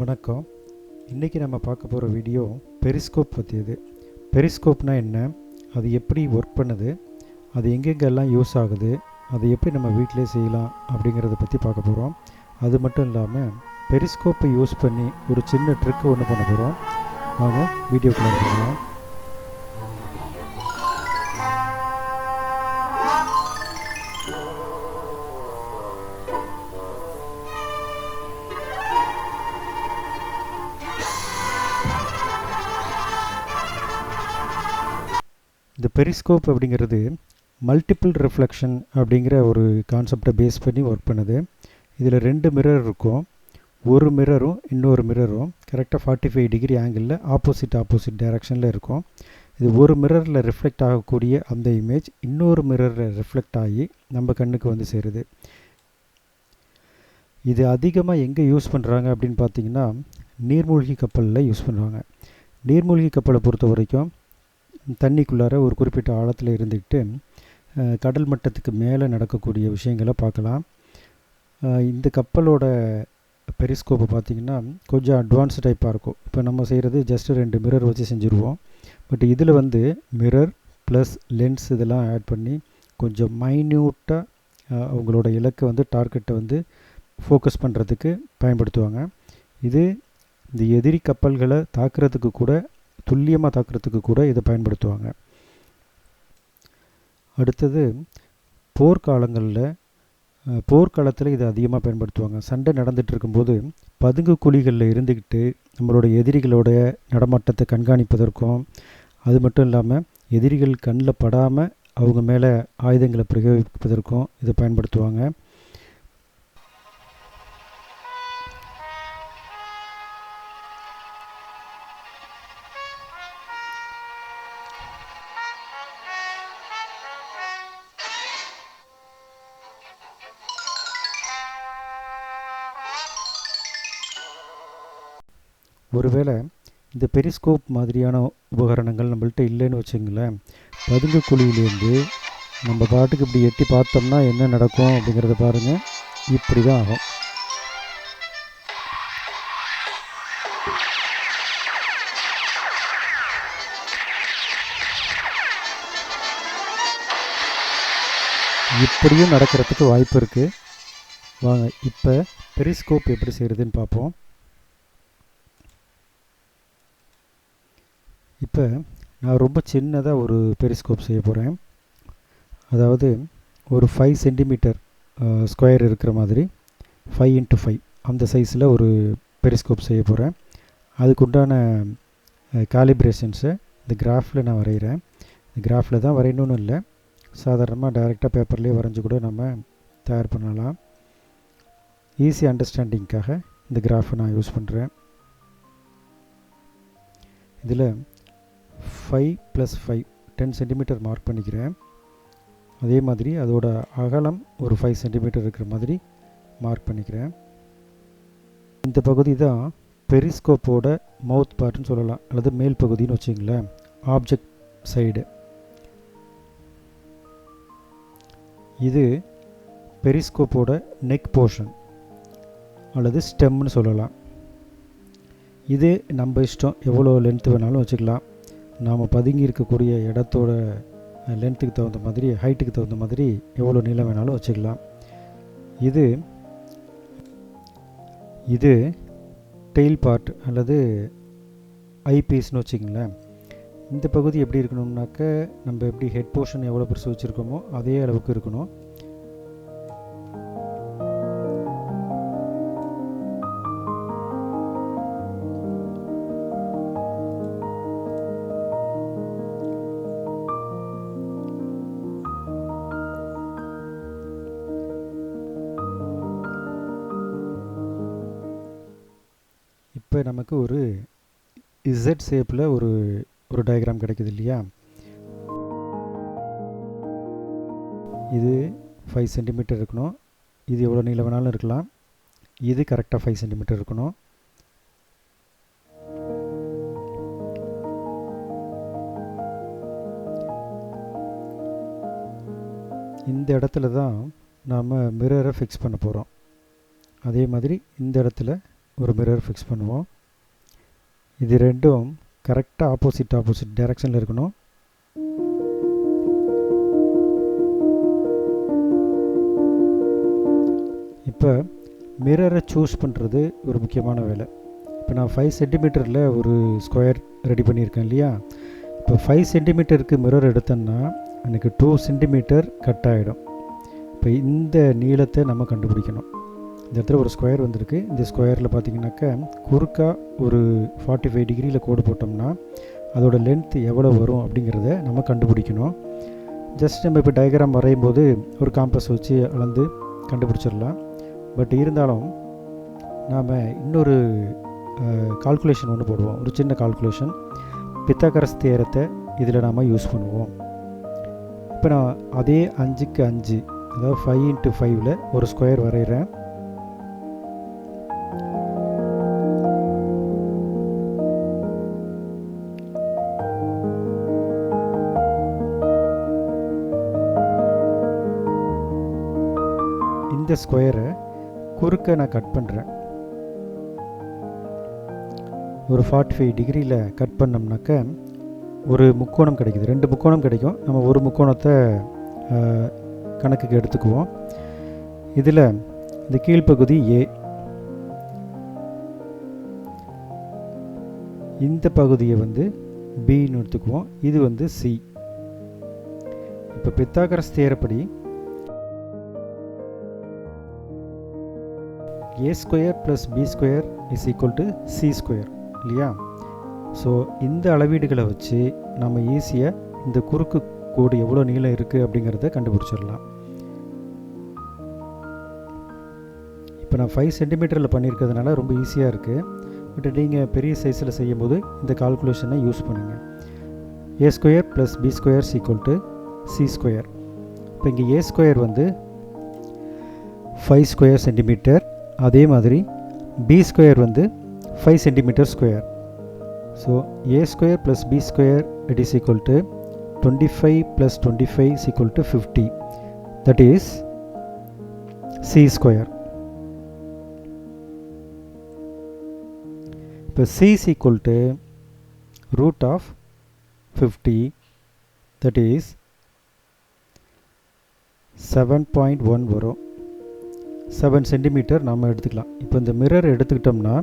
வணக்கம். இன்றைக்கி நம்ம பார்க்க போகிற வீடியோ பெரிஸ்கோப் பற்றியது. பெரிஸ்கோப்னால் என்ன, அது எப்படி ஒர்க் பண்ணுது, அது எங்கெங்கெல்லாம் யூஸ் ஆகுது, அதை எப்படி நம்ம வீட்டிலே செய்யலாம் அப்படிங்கிறத பற்றி பார்க்க போகிறோம். அது மட்டும் இல்லாமல் பெரிஸ்கோப்பை யூஸ் பண்ணி ஒரு சின்ன ட்ரிக்கு ஒன்று பண்ண போகிறோம். வாங்க வீடியோக்குள்ளே போகலாம். இந்த பெரிஸ்கோப் அப்படிங்கிறது மல்டிபிள் ரிஃப்ளெக்ஷன் அப்படிங்கிற ஒரு கான்செப்டை பேஸ் பண்ணி ஒர்க் பண்ணுது. இதில் 2 மிரர் இருக்கும். ஒரு மிரரும் இன்னொரு மிரரும் கரெக்டாக 45 டிகிரி ஆங்கிளில் ஆப்போசிட் டைரக்ஷனில் இருக்கும். இது ஒரு மிரரில் ரிஃப்ளெக்ட் ஆகக்கூடிய அந்த இமேஜ் இன்னொரு மிரரில் ரிஃப்ளெக்ட் ஆகி நம்ம கண்ணுக்கு வந்து சேருது. இது அதிகமாக எங்கே யூஸ் பண்ணுறாங்க அப்படின்னு பார்த்தீங்கன்னா நீர்மூழ்கி கப்பலில் யூஸ் பண்ணுறாங்க. நீர்மூழ்கி கப்பலை பொறுத்த வரைக்கும் தண்ணிக்குள்ளார ஒரு குறிப்பிட்ட ஆழத்தில் இருந்துக்கிட்டு கடல் மட்டத்துக்கு மேலே நடக்கக்கூடிய விஷயங்களை பார்க்கலாம். இந்த கப்பலோட பெரிஸ்கோப்பை பார்த்திங்கன்னா கொஞ்சம் அட்வான்ஸ் டைப்பாக இருக்கும். இப்போ நம்ம செய்கிறது ஜஸ்ட்டு 2 மிரர் வச்சு செஞ்சுருவோம். பட் இதில் வந்து மிரர் ப்ளஸ் லென்ஸ் இதெல்லாம் ஆட் பண்ணி கொஞ்சம் மைன்யூட்டாக அவங்களோட இலக்கை வந்து டார்கெட்டை வந்து ஃபோக்கஸ் பண்ணுறதுக்கு பயன்படுத்துவாங்க. இது இந்த எதிரி கப்பல்களை தாக்குறதுக்கு கூட துல்லியமாக தாக்குறதுக்கு கூட இதை பயன்படுத்துவாங்க. அடுத்தது போர்க்காலத்தில் இதை அதிகமாக பயன்படுத்துவாங்க. சண்டை நடந்துகிட்டு இருக்கும்போது பதுங்கு குழிகளில் இருந்துக்கிட்டு நம்மளோட எதிரிகளோட நடமாட்டத்தை கண்காணிப்பதற்கும், அது மட்டும் இல்லாமல் எதிரிகள் கண்ணில் படாமல் அவங்க மேலே ஆயுதங்களை பிரயோகிப்பதற்கும் இதை பயன்படுத்துவாங்க. ஒருவேளை இந்த பெரிஸ்கோப் மாதிரியான உபகரணங்கள் நம்மள்கிட்ட இல்லைன்னு வச்சுங்களேன், பதுங்கு குழியிலேருந்து நம்ம பாட்டுக்கு இப்படி எட்டி பார்த்தோம்னா என்ன நடக்கும் அப்படிங்கிறத பாருங்கள். இப்படி தான் ஆகும். இப்படியும் நடக்கிறதுக்கு வாய்ப்பு இருக்குது. வாங்க இப்போ பெரிஸ்கோப் எப்படி செய்கிறதுன்னு பார்ப்போம். இப்போ நான் ரொம்ப சின்னதாக ஒரு பெரிஸ்கோப் செய்ய போகிறேன். அதாவது ஒரு 5 சென்டிமீட்டர் ஸ்கொயர் இருக்கிற மாதிரி 5x5 அந்த சைஸில் ஒரு பெரிஸ்கோப் செய்ய போகிறேன். அதுக்குண்டான காலிப்ரேஷன்ஸை இந்த கிராஃபில் நான் வரைகிறேன். இந்த கிராஃபில் தான் வரையணும்னு இல்லை, சாதாரணமாக டைரெக்டாக பேப்பர்லேயே வரைஞ்சி கூட நம்ம தயார் பண்ணலாம். ஈஸி அண்டர்ஸ்டாண்டிங்காக இந்த கிராஃபை நான் யூஸ் பண்ணுறேன். இதில் 5 + 5 10 சென்டிமீட்டர் மார்க் பண்ணிக்கிறேன். அதே மாதிரி அதோட அகலம் ஒரு 5 சென்டிமீட்டர் இருக்கிற மாதிரி மார்க் பண்ணிக்கிறேன். இந்த பகுதி தான் பெரிஸ்கோப்போட மவுத் பார்ட்னு சொல்லலாம், அல்லது மேல் பகுதின்னு வச்சுங்களேன், ஆப்ஜெக்ட் சைடு. இது பெரிஸ்கோப்போட நெக் போர்ஷன் அல்லது ஸ்டெம்னு சொல்லலாம். இது நம்ம இஷ்டம், எவ்வளோ லென்த்து வேணாலும் வச்சுக்கலாம். நாம் பதுங்கி இருக்கக்கூடிய இடத்தோட லென்த்துக்கு தகுந்த மாதிரி, ஹைட்டுக்கு தகுந்த மாதிரி எவ்வளோ நீளம் வேணாலும் வச்சுக்கலாம். இது டெயில் பார்ட் அல்லது ஐபீஸ்னு வச்சுங்களேன். இந்த பகுதி எப்படி இருக்கணும்னாக்க நம்ம எப்படி ஹெட் போர்ஷன் எவ்வளோ பெருசு வச்சுருக்கோமோ அதே அளவுக்கு இருக்கணும். இப்போ நமக்கு ஒரு இசட் ஷேப்பில் ஒரு டயக்ராம் கிடைக்குது இல்லையா. இது 5 சென்டிமீட்டர் இருக்கணும். இது எவ்வளோ நீளம் வேணாலும் இருக்கலாம். இது கரெக்டாக 5 சென்டிமீட்டர் இருக்கணும். இந்த இடத்துல தான் நாம் மிரரை ஃபிக்ஸ் பண்ண போகிறோம். அதே மாதிரி இந்த இடத்துல ஒரு மிரர் ஃபிக்ஸ் பண்ணுவோம். இது ரெண்டும் கரெக்டாக ஆப்போசிட் டைரக்ஷனில் இருக்கணும். இப்போ மிரரை சூஸ் பண்ணுறது ஒரு முக்கியமான வேலை. இப்போ நான் 5 சென்டிமீட்டரில் ஒரு ஸ்கொயர் ரெடி பண்ணியிருக்கேன் இல்லையா. இப்போ 5 சென்டிமீட்டருக்கு மிரர் எடுத்தோன்னா எனக்கு 2 சென்டிமீட்டர் கட் ஆகிடும். இப்போ இந்த நீளத்தை நம்ம கண்டுபிடிக்கணும். இந்த இடத்துல ஒரு ஸ்கொயர் வந்திருக்கு. இந்த ஸ்கொயரில் பார்த்திங்கனாக்கா குறுக்கா ஒரு 45 டிகிரியில் கோடு போட்டோம்னா அதோட லென்த் எவ்வளோ வரும் அப்படிங்கிறத நம்ம கண்டுபிடிக்கணும். ஜஸ்ட் நம்ம இப்போ டயக்ராம் வரையும் போது ஒரு காம்பஸ் வச்சு அளந்து கண்டுபிடிச்சிடலாம். பட் இருந்தாலும் நாம் இன்னொரு கால்குலேஷன் ஒன்று போடுவோம். ஒரு சின்ன கால்குலேஷன், பித்தாகரஸ் தியரத்தை இதில் நாம் யூஸ் பண்ணுவோம். இப்போ நான் அதே 5க்கு 5, அதாவது 5 × 5ல் ஒரு ஸ்கொயர் வரைகிறேன். இந்த ஸ்கொயரை குறுக்க நான் கட் பண்ணுறேன். ஒரு 45 டிகிரியில் கட் பண்ணோம்னாக்க ஒரு முக்கோணம் கிடைக்குது. 2 முக்கோணம் கிடைக்கும். நம்ம ஒரு முக்கோணத்தை கணக்குக்கு எடுத்துக்குவோம். இதில் இந்த கீழ்ப்பகுதி A, இந்த பகுதியை வந்து Bன்னு எடுத்துக்குவோம். இது வந்து C. இப்போ பித்தாகரஸ் தியரப்படி A² + B² = C² இல்லையா. ஸோ இந்த அளவீடுகளை வச்சு நம்ம ஈஸியாக இந்த குறுக்கு கோடு எவ்வளோ நீளம் இருக்குது அப்படிங்கிறத கண்டுபிடிச்சிடலாம். இப்போ நான் 5 சென்டிமீட்டரில் பண்ணியிருக்கிறதுனால ரொம்ப ஈஸியாக இருக்குது. பட் நீங்கள் பெரிய சைஸில் செய்யும்போது இந்த கால்குலேஷனை யூஸ் பண்ணுங்கள். A² + B² = C². இப்போ இங்கே A² வந்து 5² சென்டிமீட்டர், அதே மாதிரி B² வந்து 5 centimetre square. So A² + B² = 25 + 25 = 50. That is C². இப்போ C = √50, தட் இஸ் 7.1 வரும். 7 சென்டிமீட்டர் நம்ம எடுத்துக்கலாம். இப்போ இந்த மிரர் எடுத்துக்கிட்டோம்னா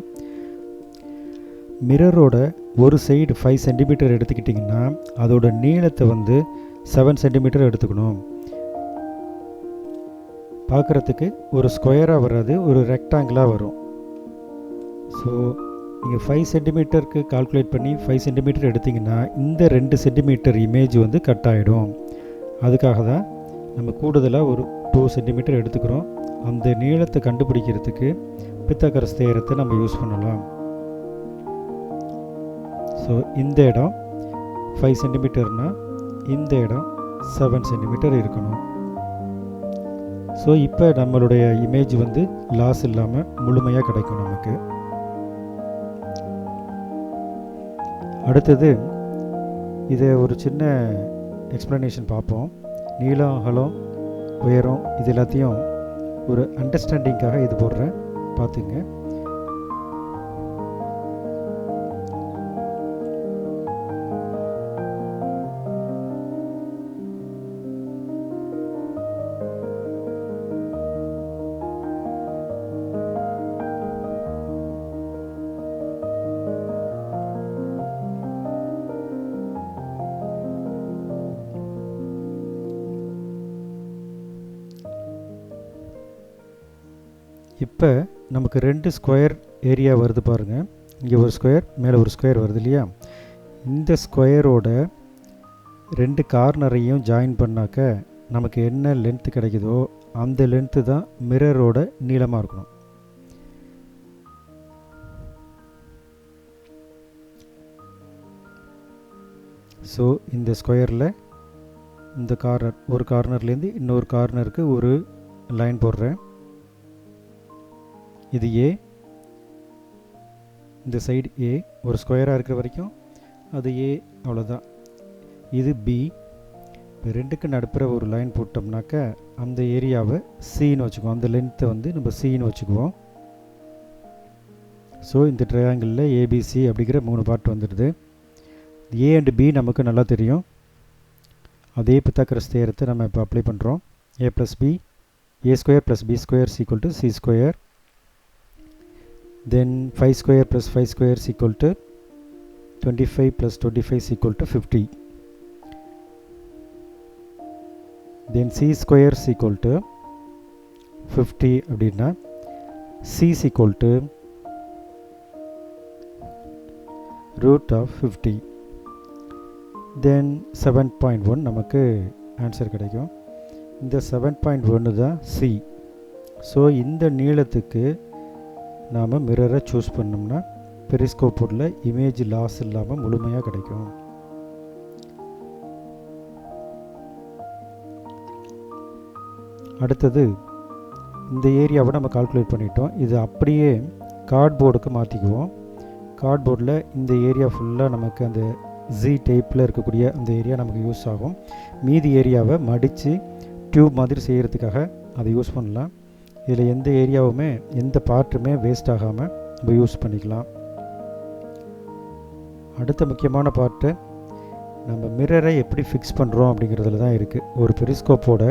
மிரரோட ஒரு சைடு 5 சென்டிமீட்டர் எடுத்துக்கிட்டிங்கன்னா அதோட நீளத்தை வந்து 7 சென்டிமீட்டர் எடுத்துக்கணும். பார்க்குறதுக்கு ஒரு ஸ்கொயராக வராது, ஒரு ரெக்டாங்கிளாக வரும். ஸோ நீங்கள் 5 சென்டிமீட்டருக்கு கால்குலேட் பண்ணி 5 சென்டிமீட்டர் எடுத்திங்கன்னா இந்த 2 சென்டிமீட்டர் இமேஜ் வந்து கட் ஆகிடும். அதுக்காக தான் நம்ம கூடுதலாக ஒரு 2 சென்டிமீட்டர் எடுத்துக்கிறோம். அந்த நீளத்தை கண்டுபிடிக்கிறதுக்கு பித்தாகரஸ் தியரத்தை நம்ம யூஸ் பண்ணலாம். ஸோ இந்த இடம் 5 சென்டிமீட்டர்னால் இந்த இடம் 7 சென்டிமீட்டர் இருக்கணும். ஸோ இப்போ நம்மளுடைய இமேஜ் வந்து லாஸ் இல்லாமல் முழுமையாக கிடைக்கும் நமக்கு. அடுத்தது இதை ஒரு சின்ன எக்ஸ்ப்ளனேஷன் பார்ப்போம். நீளம், அகலம், உயரம் இது எல்லாத்தையும் ஒரு அண்டர்ஸ்டாண்டிங்காக இது போடுறேன், பார்த்துங்க. இப்போ நமக்கு 2 ஸ்கொயர் ஏரியா வருது பாருங்கள். இங்கே ஒரு ஸ்கொயர், மேலே ஒரு ஸ்கொயர் வருது இல்லையா. இந்த ஸ்கொயரோட 2 கார்னரையும் ஜாயின் பண்ணாக்க நமக்கு என்ன லென்த்து கிடைக்குதோ அந்த லென்த்து தான் மிரரோட நீளமாக இருக்கணும். ஸோ இந்த ஸ்கொயரில் இந்த கார்னர், ஒரு கார்னர்லேருந்து இன்னொரு கார்னருக்கு ஒரு லைன் போடுறேன். இது A, இந்த சைடு A ஒரு ஸ்கொயராக இருக்கிற வரைக்கும் அது A, அவ்வளோதான். இது B. இப்போ 2க்கு நடுப்புற ஒரு லைன் போட்டோம்னாக்க அந்த ஏரியாவை Cன்னு வச்சுக்குவோம். அந்த லென்த்தை வந்து நம்ம Cன்னு வச்சுக்குவோம். ஸோ இந்த ட்ரையாங்கிளில் ஏபிசி அப்படிங்கிற 3 பார்ட் வந்துடுது. ஏ அண்ட் பி நமக்கு நல்லா தெரியும். அதே பித்தாகரஸ் தியரத்தை நம்ம இப்போ அப்ளை பண்ணுறோம். A plus b, a square plus b square equal to c square. Then 5 square plus 5 square equal to 25 plus 25 equal to 50. Then c square equal to 50 அப்படின்னா c equal to root of 50. Then 7.1 நமக்கு answer கிடைக்கும். இந்த 7.1 தான் C. So இந்த நீளத்துக்கு நாம் மிரரை choose பண்ணோம்னா பெரிஸ்கோப்பில் image loss இல்லாமல் முழுமையாக கிடைக்கும். அடுத்தது இந்த ஏரியாவை நம்ம கால்குலேட் பண்ணிட்டோம். இது அப்படியே கார்ட்போர்டுக்கு மாற்றிக்குவோம். கார்ட்போர்டில் இந்த ஏரியா ஃபுல்லாக நமக்கு அந்த ஜி டைப்பில் இருக்கக்கூடிய அந்த ஏரியா நமக்கு யூஸ் ஆகும். மீதி ஏரியாவை மடித்து டியூப் மாதிரி செய்கிறதுக்காக அதை யூஸ் பண்ணலாம். இதில் எந்த ஏரியாவுமே எந்த பார்ட்டுமே வேஸ்ட் ஆகாமல் நம்ம யூஸ் பண்ணிக்கலாம். அடுத்த முக்கியமான பார்ட்டு நம்ம மிரரை எப்படி ஃபிக்ஸ் பண்ணுறோம் அப்படிங்கிறதுல தான் இருக்குது. ஒரு பெரிஸ்கோப்போட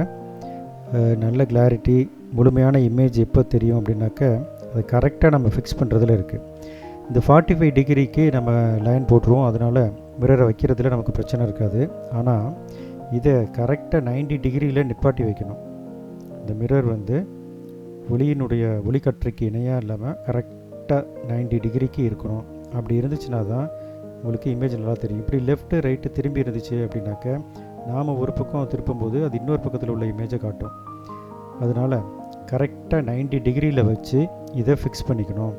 நல்ல கிளாரிட்டி முழுமையான இமேஜ் எப்போ தெரியும் அப்படின்னாக்க அது கரெக்டாக நம்ம ஃபிக்ஸ் பண்ணுறதுல இருக்குது. இந்த 45 டிகிரிக்கு நம்ம லைன் போட்டுருவோம். அதனால் மிரரை வைக்கிறதுல நமக்கு பிரச்சனை இருக்காது. ஆனால் இதை கரெக்டாக 90 டிகிரியில் நிப்பாட்டி வைக்கணும். இந்த மிரர் வந்து ஒளிக்கற்றைக்கு இணையாக இல்லாமல் கரெக்டாக 90 டிகிரிக்கு இருக்கணும். அப்படி இருந்துச்சுன்னா தான் உங்களுக்கு இமேஜ் நல்லா தெரியும். இப்படி லெஃப்ட்டு ரைட்டு திரும்பி இருந்துச்சு அப்படின்னாக்க நாம் ஒரு பக்கம் திருப்பும்போது அது இன்னொரு பக்கத்தில் உள்ள இமேஜை காட்டும். அதனால் கரெக்டாக 90 டிகிரியில் வச்சு இதை ஃபிக்ஸ் பண்ணிக்கணும்.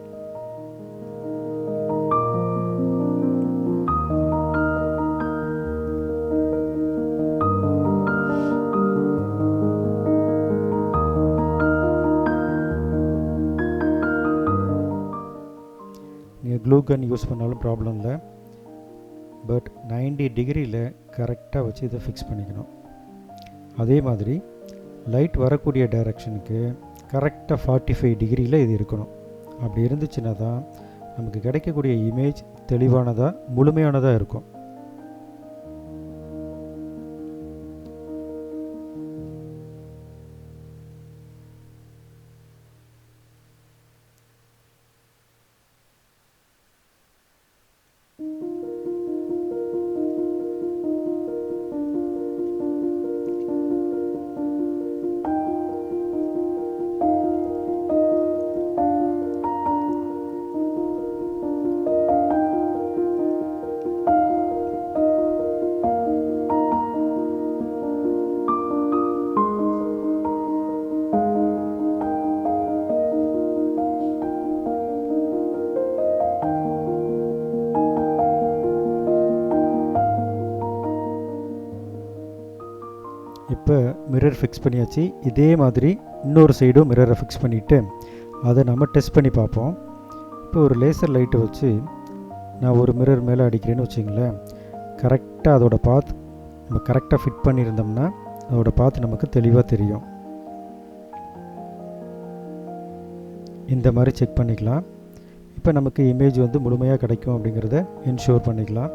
நீங்கள் க்ளூ கன் யூஸ் பண்ணாலும் ப்ராப்ளம் இல்லை. பட் 90 டிகிரியில் கரெக்டாக வச்சு இதை ஃபிக்ஸ் பண்ணிக்கணும். அதே மாதிரி லைட் வரக்கூடிய டைரக்ஷனுக்கு கரெக்டாக 45 டிகிரியில் இது இருக்கணும். அப்படி இருந்துச்சுன்னா தான் நமக்கு கிடைக்கக்கூடிய இமேஜ் தெளிவானதாக முழுமையானதாக இருக்கும். இப்போ மிரர் ஃபிக்ஸ் பண்ணியாச்சு. இதே மாதிரி இன்னொரு சைடும் மிரரை ஃபிக்ஸ் பண்ணிவிட்டு அதை நம்ம டெஸ்ட் பண்ணி பார்ப்போம். இப்போ ஒரு லேசர் லைட்டை வச்சு நான் ஒரு மிரர் மேலே அடிக்கிறேன்னு வச்சுங்களேன். கரெக்டாக அதோட பாத் நம்ம கரெக்டாக ஃபிட் பண்ணியிருந்தோம்னா அதோட பாத் நமக்கு தெளிவாக தெரியும். இந்த மாதிரி செக் பண்ணிக்கலாம். இப்போ நமக்கு இமேஜ் வந்து முழுமையாக கிடைக்கும் அப்படிங்கிறத என்ஷூர் பண்ணிக்கலாம்.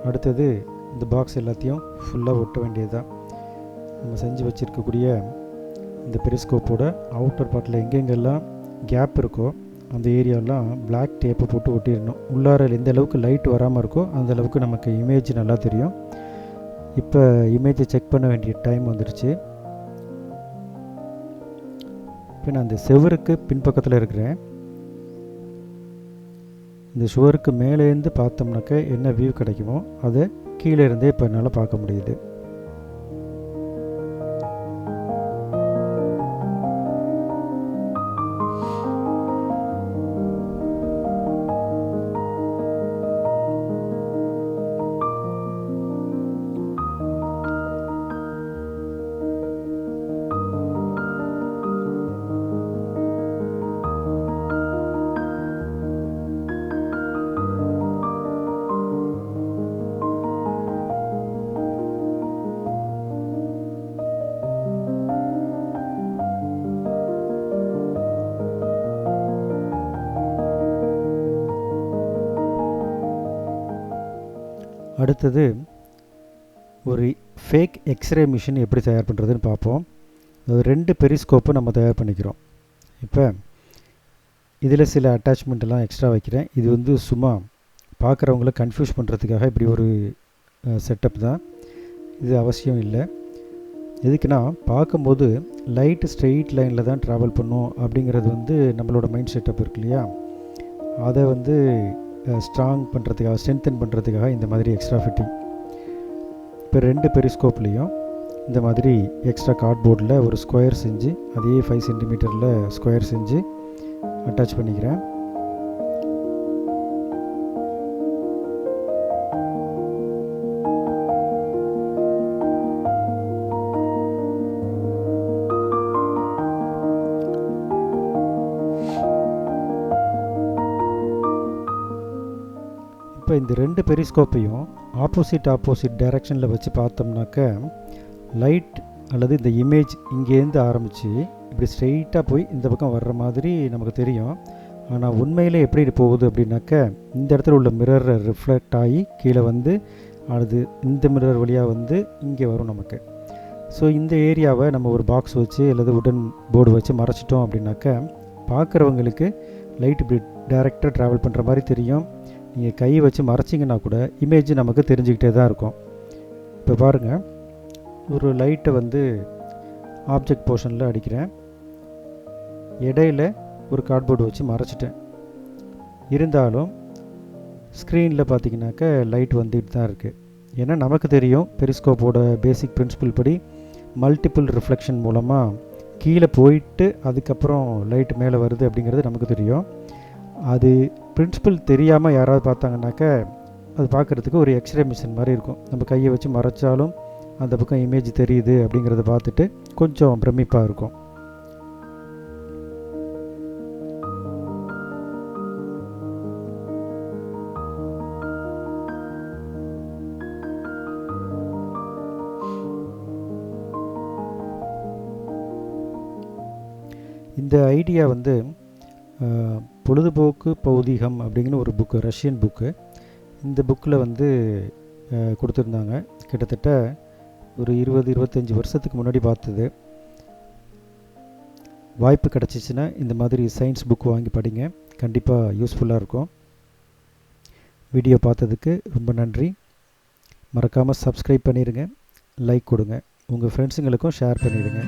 அடுத்தது இந்த பாக்ஸ் எல்லாத்தையும் ஃபுல்லாக ஒட்ட வேண்டியது தான். நம்ம செஞ்சு வச்சுருக்கக்கூடிய இந்த பெரிஸ்கோப்போட அவுட்டர் பார்ட்டில் எங்கெங்கெல்லாம் கேப் இருக்கோ அந்த ஏரியாலாம் பிளாக் டேப்பை போட்டு ஒட்டிடணும். உள்ளார எந்த அளவுக்கு லைட் வராமல் இருக்கோ அந்த அளவுக்கு நமக்கு இமேஜ் நல்லா தெரியும். இப்போ இமேஜை செக் பண்ண வேண்டிய டைம் வந்துடுச்சு. இப்போ நான் இந்த செவருக்கு பின்பக்கத்தில் இருக்கிறேன். இந்த சுவருக்கு மேலேருந்து பார்த்தோம்னாக்க என்ன வியூ கிடைக்குமோ அதை கீழே இருந்தே இப்போ என்னால் பார்க்க முடியுது. அடுத்தது ஒரு ஃபேக் எக்ஸ்ரே மிஷின் எப்படி தயார் பண்ணுறதுன்னு பார்ப்போம். 2 பெரிஸ்கோப்பை நம்ம தயார் பண்ணிக்கிறோம். இப்போ இதில் சில அட்டாச்மெண்ட்டெல்லாம் எக்ஸ்ட்ரா வைக்கிறேன். இது வந்து சும்மா பார்க்குறவங்கள கன்ஃபியூஸ் பண்ணுறதுக்காக இப்படி ஒரு செட்டப் தான். இது அவசியம் இல்லை. எதுக்குன்னா, பார்க்கும்போது லைட்டு ஸ்ட்ரெயிட் லைனில் தான் ட்ராவல் பண்ணும் அப்படிங்கிறது வந்து நம்மளோட மைண்ட் செட்டப் இருக்கு இல்லையா, அதை வந்து ஸ்ட்ராங் பண்ணுறதுக்காக, ஸ்ட்ரென்தன் பண்ணுறதுக்காக இந்த மாதிரி எக்ஸ்ட்ரா ஃபிட்டிங். இப்போ 2 பெரிஸ்கோப்லேயும் இந்த மாதிரி எக்ஸ்ட்ரா கார்ட்போர்டில் ஒரு ஸ்கொயர் செஞ்சு, அதே 5 சென்டிமீட்டரில் ஸ்கொயர் செஞ்சு அட்டாச் பண்ணிக்கிறேன். இப்போ இந்த 2 பெரிஸ்கோப்பையும் ஆப்போசிட் டைரக்ஷனில் வச்சு பார்த்தோம்னாக்க லைட் அல்லது இந்த இமேஜ் இங்கேருந்து ஆரம்பித்து இப்படி ஸ்ட்ரெயிட்டாக போய் இந்த பக்கம் வர்ற மாதிரி நமக்கு தெரியும். ஆனால் உண்மையிலே எப்படி போகுது அப்படின்னாக்க, இந்த இடத்துல உள்ள மிரர் ரிஃப்ளெக்ட் ஆகி கீழே வந்து அது இந்த மிரர் வழியாக வந்து இங்கே வரும் நமக்கு. ஸோ இந்த ஏரியாவை நம்ம ஒரு பாக்ஸ் வச்சு அல்லது உடன் போர்டு வச்சு மறைச்சிட்டோம் அப்படின்னாக்க பார்க்குறவங்களுக்கு லைட் இப்படி டைரெக்டாக ட்ராவல் பண்ணுற மாதிரி தெரியும். நீங்கள் கை வச்சு மறைச்சிங்கன்னா கூட இமேஜ் நமக்கு தெரிஞ்சுக்கிட்டே தான் இருக்கும். இப்போ பாருங்கள், ஒரு லைட்டை வந்து ஆப்ஜெக்ட் போர்ஷனில் அடிக்கிறேன். இடையில ஒரு கார்ட்போர்டு வச்சு மறைச்சிட்டேன். இருந்தாலும் ஸ்க்ரீனில் பார்த்தீங்கன்னாக்க லைட் வந்துட்டு தான் இருக்குது. ஏன்னா நமக்கு தெரியும் பெரிஸ்கோப்போட பேசிக் பிரின்சிபிள் படி மல்டிபிள் ரிஃப்ளெக்ஷன் மூலமாக கீழே போயிட்டு அதுக்கப்புறம் லைட் மேலே வருது அப்படிங்கிறது நமக்கு தெரியும். அது பிரின்சிபல் தெரியாமல் யாராவது பார்த்தாங்கனாக்க அது பார்க்குறதுக்கு ஒரு எக்ஸ்ரே மிஷின் மாதிரி இருக்கும். நம்ம கையை வச்சு மறைச்சாலும் அந்த பக்கம் இமேஜ் தெரியுது அப்படிங்கிறத பார்த்துட்டு கொஞ்சம் பிரமிப்பாக இருக்கும். இந்த ஐடியா வந்து பொழுதுபோக்கு பௌதிகம் அப்படிங்கிற ஒரு புக்கு, ரஷ்யன் புக்கு. இந்த புக்கில் வந்து கொடுத்துருந்தாங்க. கிட்டத்தட்ட ஒரு 20-25 வருஷத்துக்கு முன்னாடி பார்த்தது. வாய்ப்பு கிடச்சிச்சின்னா இந்த மாதிரி சயின்ஸ் புக் வாங்கி படிங்க, கண்டிப்பாக யூஸ்ஃபுல்லாக இருக்கும். வீடியோ பார்த்ததுக்கு ரொம்ப நன்றி. மறக்காமல் சப்ஸ்கிரைப் பண்ணிடுங்க, லைக் கொடுங்க, உங்கள் ஃப்ரெண்ட்ஸுங்களுக்கும் ஷேர் பண்ணிடுங்க.